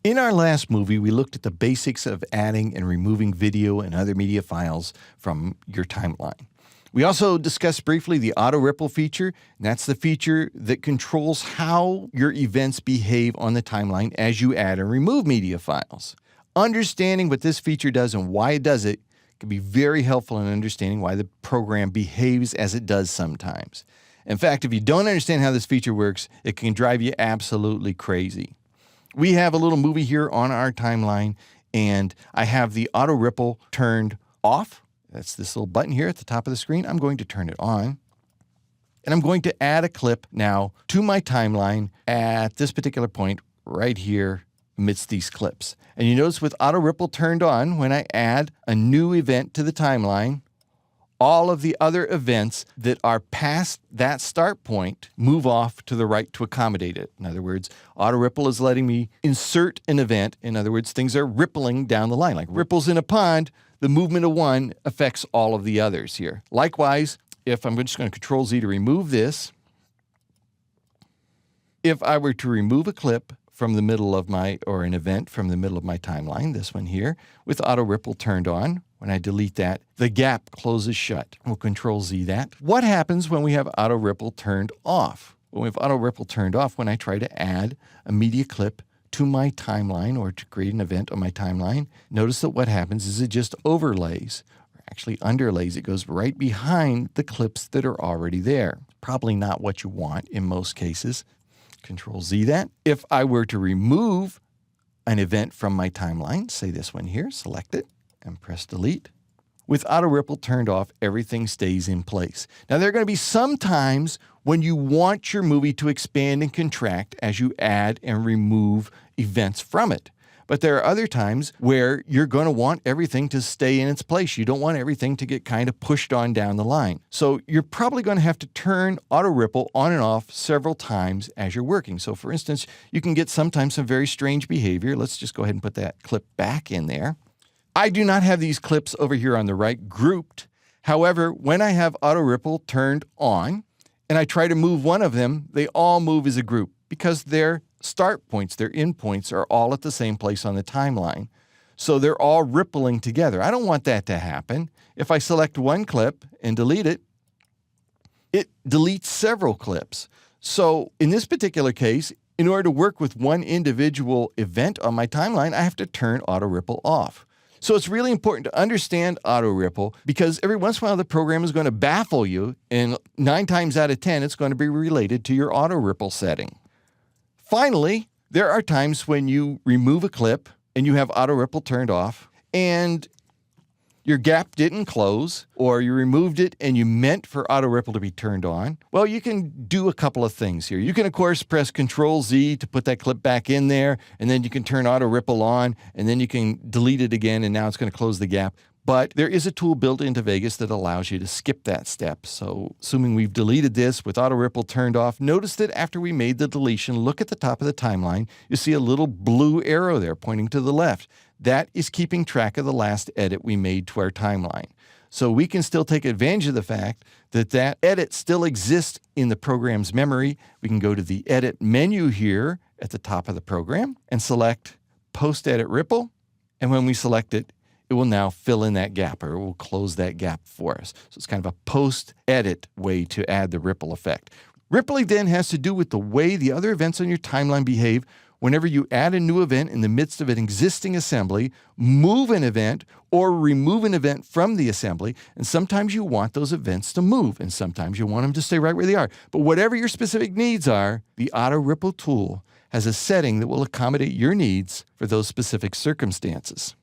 In our last movie, we looked at the basics of adding and removing video and other media files from your timeline. We also discussed briefly the auto ripple feature, and that's the feature that controls how your events behave on the timeline as you add and remove media files. Understanding what this feature does and why it does it can be very helpful in understanding why the program behaves as it does sometimes. In fact, if you don't understand how this feature works, it can drive you absolutely crazy. We have a little movie here on our timeline, and I have the auto ripple turned off. That's this little button here at the top of the screen. I'm going to turn it on. And I'm going to add a clip now to my timeline at this particular point right here amidst these clips. And you notice with auto ripple turned on, when I add a new event to the timeline, all of the other events that are past that start point move off to the right to accommodate it. In other words, auto ripple is letting me insert an event. In other words, things are rippling down the line. Like ripples in a pond, the movement of one affects all of the others here. Likewise, if I'm just going to Control Z to remove this, if I were to remove a clip from the middle of an event from the middle of my timeline, this one here, with auto ripple turned on, when I delete that, the gap closes shut. We'll Control Z that. What happens when we have auto ripple turned off? When we have auto ripple turned off, when I try to add a media clip to my timeline or to create an event on my timeline, notice that what happens is it just overlays, or actually underlays. It goes right behind the clips that are already there. Probably not what you want in most cases. Control Z that. If I were to remove an event from my timeline, say this one here, select it, and press delete. With auto ripple turned off, everything stays in place. Now, there are going to be some times when you want your movie to expand and contract as you add and remove events from it. But there are other times where you're going to want everything to stay in its place. You don't want everything to get kind of pushed on down the line. So you're probably going to have to turn auto ripple on and off several times as you're working. So for instance, you can get sometimes some very strange behavior. Let's just go ahead and put that clip back in there. I do not have these clips over here on the right grouped. However, when I have auto ripple turned on and I try to move one of them, they all move as a group because their start points, their end points are all at the same place on the timeline. So they're all rippling together. I don't want that to happen. If I select one clip and delete it, it deletes several clips. So in this particular case, in order to work with one individual event on my timeline, I have to turn auto ripple off. So it's really important to understand auto ripple because every once in a while the program is going to baffle you, and 9 times out of 10 it's going to be related to your auto ripple setting. Finally, there are times when you remove a clip and you have auto ripple turned off and your gap didn't close, or you removed it and you meant for auto ripple to be turned on. Well, you can do a couple of things here. You can, of course, press Control Z to put that clip back in there, and then you can turn auto ripple on, and then you can delete it again, and now it's going to close the gap. But there is a tool built into Vegas that allows you to skip that step. So assuming we've deleted this with auto ripple turned off, notice that after we made the deletion, look at the top of the timeline. You see a little blue arrow there pointing to the left. That is keeping track of the last edit we made to our timeline. So we can still take advantage of the fact that that edit still exists in the program's memory. We can go to the Edit menu here at the top of the program and select Post Edit Ripple. And when we select it, it will now fill in that gap, or it will close that gap for us. So it's kind of a post-edit way to add the ripple effect. Rippling then has to do with the way the other events on your timeline behave whenever you add a new event in the midst of an existing assembly, move an event, or remove an event from the assembly. And sometimes you want those events to move, and sometimes you want them to stay right where they are. But whatever your specific needs are, the Auto Ripple tool has a setting that will accommodate your needs for those specific circumstances.